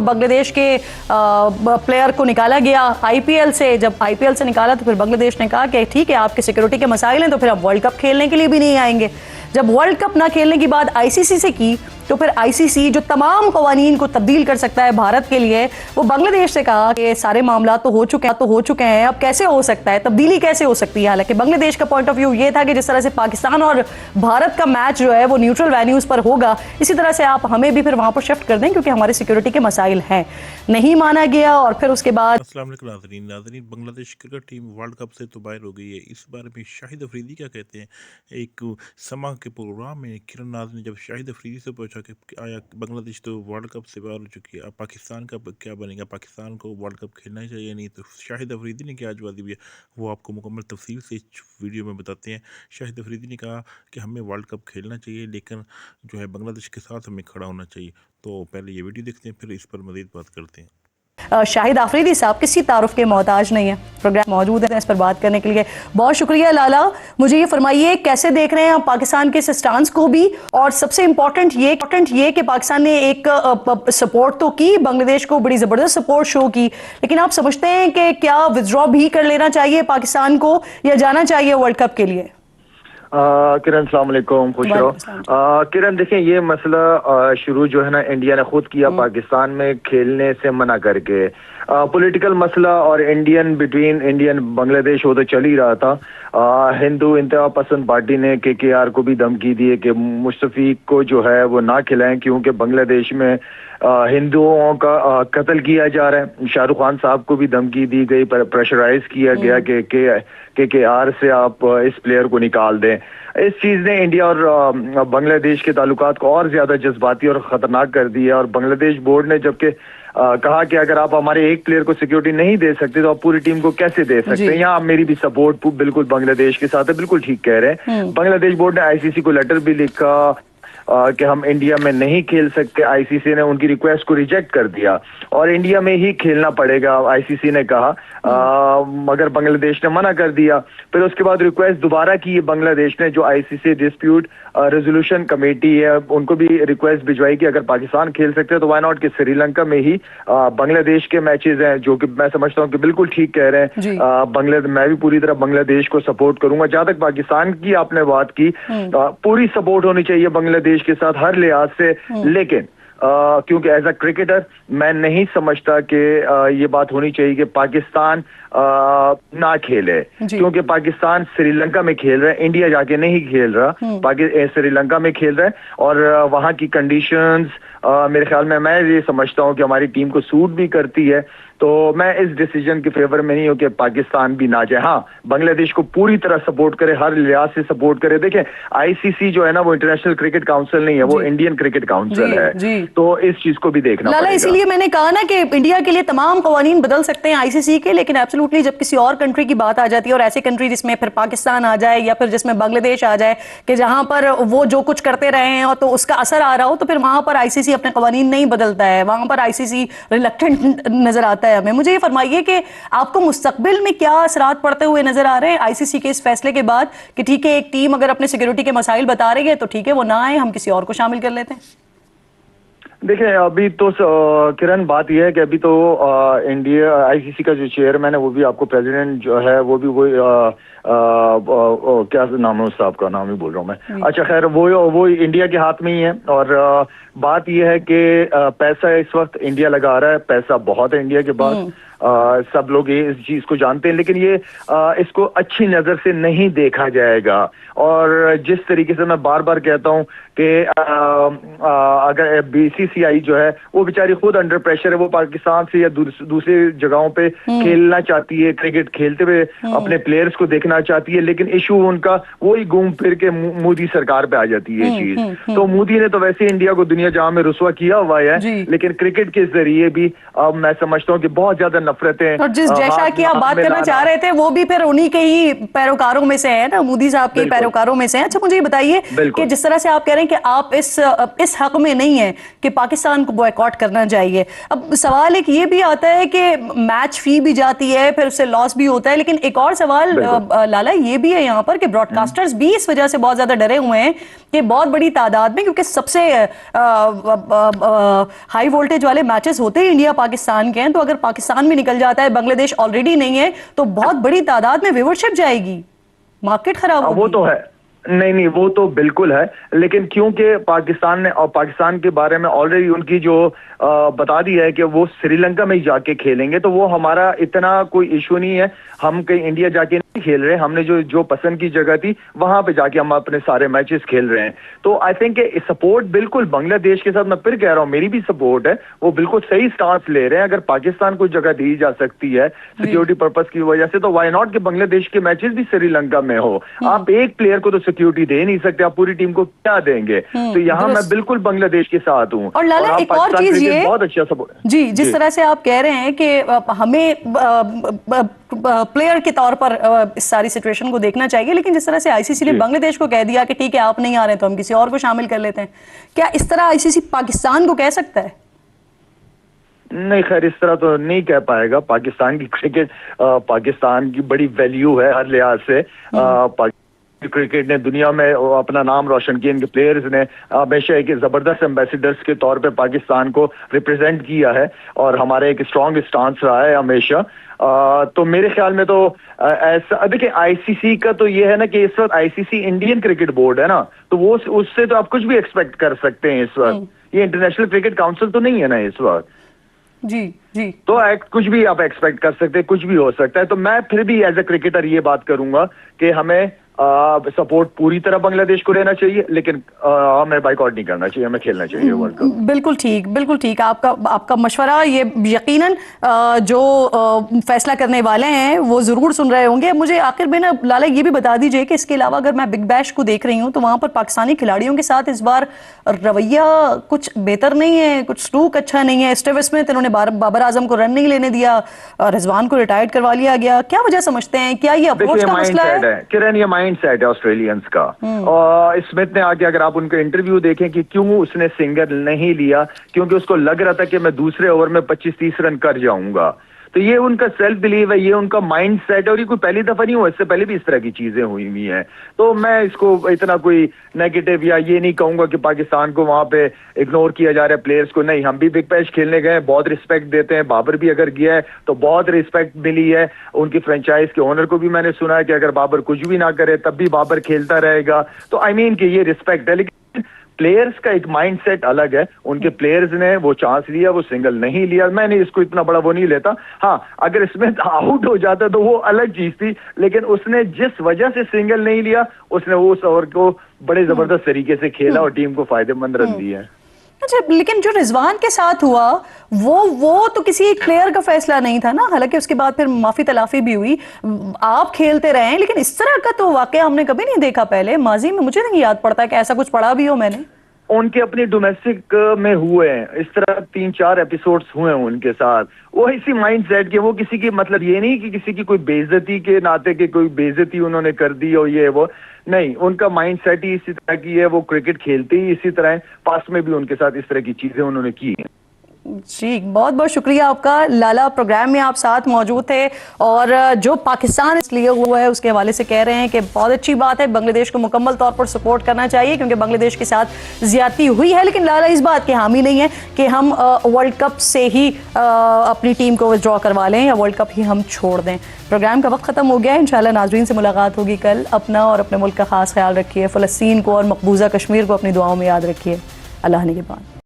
बांग्लादेश के प्लेयर को निकाला गया आईपीएल से। जब आईपीएल से निकाला तो फिर बांग्लादेश ने कहा कि ठीक है, आपके सिक्योरिटी के मसाइल हैं तो फिर आप वर्ल्ड कप खेलने के लिए भी नहीं आएंगे। जब वर्ल्ड कप ना खेलने की बात आईसीसी से की तो फिर आईसीसी जो तमाम कवानीन को तब्दील कर सकता है भारत के लिए, वो बांग्लादेश से कहा कि सारे मामला तो हो चुके हैं, अब कैसे हो सकता है, तब्दीली कैसे हो सकती है। हालांकि बांग्लादेश का पॉइंट ऑफ व्यू ये था कि जिस तरह से पाकिस्तान और भारत का मैच जो है वो न्यूट्रल वेन्यूज पर होगा, इसी तरह से आप हमें भी फिर वहां पर शिफ्ट कर दें क्योंकि हमारे सिक्योरिटी के मसाइल हैं। नहीं माना गया और फिर उसके बाद अस्सलाम वालेकुम नाज़रीन, Bangladesh cricket team world cup से तो बाहर हो गई है। इस बारे में शाहिद अफरीदी क्या कहते हैं। एक समा के प्रोग्राम में किरण नाज ने जब शाहिद अफरीदी से पूछा कि आया बांग्लादेश तो वर्ल्ड कप से बाहर हो चुकी है, अब पाकिस्तान का क्या बनेगा, पाकिस्तान को वर्ल्ड कप खेलना ही चाहिए नहीं, तो शाहिद अफरीदी ने क्या जवाब दिया वो आपको मुकम्मल तफसील से वीडियो में बताते हैं। शाहिद अफरीदी ने कहा कि हमें वर्ल्ड कप खेलना चाहिए, लेकिन जो है बांग्लादेश के साथ हमें खड़ा होना चाहिए। तो पहले ये वीडियो देखते हैं, फिर इस पर मज़ीद बात करते हैं। शाहिद आफरीदी साहब किसी तारुफ के मोहताज नहीं है, प्रोग्राम मौजूद है इस पर बात करने के लिए। बहुत शुक्रिया लाला। मुझे ये फरमाइए कैसे देख रहे हैं आप पाकिस्तान के स्टांस को भी, और सबसे इम्पोर्टेंट ये कि पाकिस्तान ने एक सपोर्ट तो की, बांग्लादेश को बड़ी ज़बरदस्त सपोर्ट शो की, लेकिन आप समझते हैं कि क्या विथड्रॉ भी कर लेना चाहिए पाकिस्तान को या जाना चाहिए वर्ल्ड कप के लिए? किरण सलाम अलैकुम, खुश रहो। किरण देखें, ये मसला शुरू जो है ना इंडिया ने खुद किया पाकिस्तान में खेलने से मना करके। पॉलिटिकल मसला और इंडियन बांग्लादेश वो तो चल ही रहा था। हिंदू इंतहा पसंद पार्टी ने केकेआर को भी धमकी दी है कि मुस्तफीक को जो है वो ना खिलाएं क्योंकि बांग्लादेश में हिंदुओं का कत्ल किया जा रहा है। शाहरुख खान साहब को भी धमकी दी गई, प्रेशराइज किया गया कि केकेआर से आप इस प्लेयर को निकाल दें। इस चीज ने इंडिया और बांग्लादेश के ताल्लुकात को और ज्यादा जज्बाती और खतरनाक कर दिया। और बांग्लादेश बोर्ड ने जबकि कहा कि अगर आप हमारे एक प्लेयर को सिक्योरिटी नहीं दे सकते तो आप पूरी टीम को कैसे दे सकते हैं। यहाँ मेरी भी सपोर्ट बिल्कुल बांग्लादेश के साथ है, बिल्कुल ठीक कह रहे हैं। बांग्लादेश बोर्ड ने आईसीसी को लेटर भी लिखा कि हम इंडिया में नहीं खेल सकते। आईसीसी ने उनकी रिक्वेस्ट को रिजेक्ट कर दिया और इंडिया में ही खेलना पड़ेगा, आईसीसी ने कहा, मगर बांग्लादेश ने मना कर दिया। फिर उसके बाद रिक्वेस्ट दोबारा की बांग्लादेश ने, जो आईसीसी डिस्प्यूट रेजोल्यूशन कमेटी है उनको भी रिक्वेस्ट भिजवाई कि अगर पाकिस्तान खेल सकते हैं तो वाई नॉट कि श्रीलंका में ही बांग्लादेश के मैचेस हैं, जो कि मैं समझता हूँ कि बिल्कुल ठीक कह रहे हैं। मैं भी पूरी तरह बांग्लादेश को सपोर्ट करूंगा। जहां तक पाकिस्तान की आपने बात की, पूरी सपोर्ट होनी चाहिए बांग्लादेश के साथ हर लिहाज से, लेकिन क्योंकि एज अ क्रिकेटर मैं नहीं समझता कि ये बात होनी चाहिए कि पाकिस्तान ना खेले, क्योंकि पाकिस्तान श्रीलंका में खेल रहा है, इंडिया जाके नहीं खेल रहा, श्रीलंका में खेल रहा है और वहां की कंडीशंस मेरे ख्याल में, मैं ये समझता हूं कि हमारी टीम को सूट भी करती है। तो मैं इस डिसीजन के फेवर में नहीं हूं कि पाकिस्तान भी ना जाए। हाँ, बांग्लादेश को पूरी तरह सपोर्ट करे, हर लिहाज से सपोर्ट करे। देखें, आईसीसी जो है ना वो इंटरनेशनल क्रिकेट काउंसिल नहीं है, वो इंडियन क्रिकेट काउंसिल है, तो इस चीज को भी देखना पड़ेगा। इसीलिए मैंने कहा ना कि इंडिया के लिए तमाम कवानीन बदल सकते हैं आईसीसी के, लेकिन एब्सोल्युटली जब किसी और कंट्री की बात आ जाती है और ऐसी कंट्री जिसमें फिर पाकिस्तान आ जाए या फिर जिसमें बांग्लादेश आ जाए कि जहां पर वो जो कुछ करते रहे हैं और तो उसका असर आ रहा हो, तो फिर वहां पर आईसीसी अपने कवानीन नहीं बदलता है, वहां पर आईसीसी रिलक्टेंट नजर आता है हमें। मुझे ये फरमाइए कि आपको मुस्तकबिल में क्या असरात पड़ते हुए नजर आ रहे हैं आईसीसी के इस फैसले के बाद कि ठीक है, एक टीम अगर अपने सिक्योरिटी के मसाइल बता रही है तो ठीक है, वो ना आए, हम किसी और को शामिल कर लेते हैं। देखिए, अभी तो किरण बात यह है कि अभी तो इंडिया आईसीसी का जो चेयरमैन है वो भी आपको प्रेसिडेंट जो है वो भी क्या नाम है उस साहब का, नाम ही बोल रहा हूँ मैं। अच्छा खैर, वो इंडिया के हाथ में ही है। और बात यह है कि पैसा इस वक्त इंडिया लगा रहा है, पैसा बहुत है इंडिया के पास, सब लोग ये इस चीज को जानते हैं, लेकिन ये इसको अच्छी नजर से नहीं देखा जाएगा। और जिस तरीके से मैं बार बार कहता हूं कि अगर बीसीसीआई जो है वो बेचारी खुद अंडर प्रेशर है, वो पाकिस्तान से या दूसरी जगहों पे खेलना चाहती है, क्रिकेट खेलते हुए अपने प्लेयर्स को देखना चाहती है, लेकिन इशू उनका वही घूम फिर के मोदी सरकार पे आ जाती है चीज। तो मोदी ने तो वैसे इंडिया को दुनिया जहां में रुसवा किया हुआ है, लेकिन क्रिकेट के जरिए भी मैं समझता हूँ कि बहुत ज्यादा नफरतें, और जिस जैसा की आप बात करना चाह रहे थे वो भी फिर उन्हीं के ही पैरोकारों में से है ना, मोदी साहब के पैरोकारों में से है। अच्छा, मुझे ये बताइए कि जिस तरह से आप कह रहे हैं कि आप इस हक में नहीं है कि पाकिस्तान को बॉयकॉट करना चाहिए, अब सवाल एक ये भी आता है कि मैच फी भी जाती है, फिर उससे लॉस भी होता है, लेकिन एक और सवाल लाला ये भी है यहाँ पर कि ब्रॉडकास्टर्स भी इस वजह से बहुत ज्यादा डरे हुए हैं कि बहुत बड़ी तादाद में, क्योंकि सबसे हाई वोल्टेज वाले मैचेस होते ही इंडिया पाकिस्तान के हैं, तो अगर पाकिस्तान भी निकल जाता है, बांग्लादेश ऑलरेडी नहीं है, तो बहुत बड़ी तादाद में व्यूअरशिप जाएगी, मार्केट खराब होगी। वो तो है, नहीं वो तो बिल्कुल है, लेकिन क्योंकि पाकिस्तान ने और पाकिस्तान के बारे में ऑलरेडी उनकी जो बता दी है कि वो श्रीलंका में ही जाके खेलेंगे, तो वो हमारा इतना कोई इशू नहीं है। हम कहीं इंडिया जाके नहीं खेल रहे, हमने जो पसंद की जगह थी वहां पे जाके हम अपने सारे मैचेस खेल रहे हैं। तो आई थिंक सपोर्ट बिल्कुल बांग्लादेश के साथ, मैं फिर कह रहा हूँ मेरी भी सपोर्ट है, वो बिल्कुल सही स्टांस ले रहे हैं। अगर पाकिस्तान को जगह दी जा सकती है सिक्योरिटी पर्पस की वजह से, तो वाई नॉट कि बांग्लादेश के मैचेस भी श्रीलंका में हो। आप एक प्लेयर को तो सिक्योरिटी दे नहीं सकते, आप पूरी टीम को क्या देंगे? तो यहाँ मैं बिल्कुल बांग्लादेश के साथ हूँ। और लाला एक और चीज ये बहुत अच्छा सपोर्ट जी, जिस तरह से आप कह रहे हैं कि हमें प्लेयर के तौर पर इस सारी सिचुएशन को देखना चाहिए, लेकिन जिस तरह से आईसीसी ने बांग्लादेश को कह दिया कि ठीक है आप नहीं आ रहे तो हम किसी और को शामिल कर लेते हैं, क्या इस तरह आईसीसी पाकिस्तान को कह सकता है? नहीं, खैर इस तरह तो नहीं कह पाएगा। पाकिस्तान की क्रिकेट पाकिस्तान की बड़ी वैल्यू है हर लिहाज से। क्रिकेट ने दुनिया में अपना नाम रोशन किया, इनके प्लेयर्स ने हमेशा एक जबरदस्त एम्बेसडर्स के तौर पे पाकिस्तान को रिप्रेजेंट किया है और हमारा एक स्ट्रॉन्ग स्टांस रहा है हमेशा। तो मेरे ख्याल में तो ऐसा, देखिए आईसीसी का तो ये है ना कि इस वक्त आईसीसी इंडियन क्रिकेट बोर्ड है ना, तो वो उससे तो आप कुछ भी एक्सपेक्ट कर सकते हैं इस वक्त। ये इंटरनेशनल क्रिकेट काउंसिल तो नहीं है ना इस वक्त। जी जी, तो कुछ भी आप एक्सपेक्ट कर सकते हैं, कुछ भी हो सकता है। तो मैं फिर भी एज ए क्रिकेटर ये बात करूंगा कि हमें सपोर्ट पूरी तरह बांग्लादेश को रहना चाहिए, लेकिन हमें बाइकआउट नहीं करना चाहिए, हमें खेलना चाहिए वर्ल्ड कप। बिल्कुल ठीक, बिल्कुल ठीक। आपका मशवरा ये यकीनन जो फैसला करने वाले हैं वो जरूर सुन रहे होंगे। मुझे आखिर में ना लाला ये भी बता दीजिए कि इसके अलावा अगर मैं बिग बैश को देख रही हूँ तो वहां पर पाकिस्तानी खिलाड़ियों के साथ इस बार रवैया कुछ बेहतर नहीं है, कुछ सलूक अच्छा नहीं है। स्टीव स्मिथ इन्होंने बाबर आजम को रन नहीं लेने दिया, रिजवान को रिटायर्ड करवा लिया गया। क्या वजह समझते हैं? क्या ये अप्रोच का मसला है? किरण, ये सेट है ऑस्ट्रेलियंस का। और स्मिथ ने आके, अगर आप उनका इंटरव्यू देखें कि क्यों उसने सिंगल नहीं लिया, क्योंकि उसको लग रहा था कि मैं दूसरे ओवर में 25-30 रन कर जाऊंगा। तो ये उनका सेल्फ बिलीव है, ये उनका माइंड सेट है, और ये कोई पहली दफा नहीं हुआ, इससे पहले भी इस तरह की चीजें हुई हुई हैं। तो मैं इसको इतना कोई नेगेटिव या ये नहीं कहूंगा कि पाकिस्तान को वहां पे इग्नोर किया जा रहा है प्लेयर्स को। नहीं, हम भी बिग बैश खेलने गए, बहुत रिस्पेक्ट देते हैं। बाबर भी अगर गया है तो बहुत रिस्पेक्ट मिली है। उनकी फ्रेंचाइज के ओनर को भी मैंने सुना है कि अगर बाबर कुछ भी ना करे तब भी बाबर खेलता रहेगा। तो आई मीन कि ये रिस्पेक्ट है, लेकिन प्लेयर्स का एक माइंडसेट अलग है। उनके प्लेयर्स ने वो चांस लिया, वो सिंगल नहीं लिया। मैंने इसको इतना बड़ा वो नहीं लेता। हाँ, अगर इसमें आउट हो जाता तो वो अलग चीज थी, लेकिन उसने जिस वजह से सिंगल नहीं लिया, उसने उस ओवर को बड़े जबरदस्त तरीके से खेला और टीम को फायदेमंद रन दिए। अच्छा, लेकिन जो रिजवान के साथ हुआ वो तो किसी एक प्लेयर का फैसला नहीं था ना। हालांकि उसके बाद फिर माफी तलाफी भी हुई, आप खेलते रहे, लेकिन इस तरह का तो वाकया हमने कभी नहीं देखा पहले माजी में। मुझे नहीं याद पड़ता कि ऐसा कुछ पढ़ा भी हो मैंने। उनके अपनी डोमेस्टिक में हुए हैं इस तरह 3-4 एपिसोड्स हुए हैं उनके साथ। वो इसी माइंडसेट के, वो किसी की मतलब ये नहीं कि किसी की कोई बेइज्जती के नाते के कोई बेइज्जती उन्होंने कर दी और ये वो नहीं। उनका माइंडसेट ही इसी तरह की है, वो क्रिकेट खेलते ही इसी तरह है। पास्ट में भी उनके साथ इस तरह की चीजें उन्होंने की हैं। जी, बहुत बहुत शुक्रिया आपका लाला। प्रोग्राम में आप साथ मौजूद थे, और जो पाकिस्तान इसलिए हुआ है उसके हवाले से कह रहे हैं कि बहुत अच्छी बात है, बांग्लादेश को मुकम्मल तौर पर सपोर्ट करना चाहिए क्योंकि बांग्लादेश के साथ ज्यादती हुई है। लेकिन लाला इस बात के हामी नहीं है कि हम वर्ल्ड कप से ही अपनी टीम को विड्रॉ करवा लें या वर्ल्ड कप ही हम छोड़ दें। प्रोग्राम का वक्त खत्म हो गया है। इंशाल्लाह नाजरीन से मुलाकात होगी कल। अपना और अपने मुल्क का खास ख्याल रखिए। फ़लस्तीन को और मकबूजा कश्मीर को अपनी दुआओं में याद रखिए। अल्लाह ने के बाद।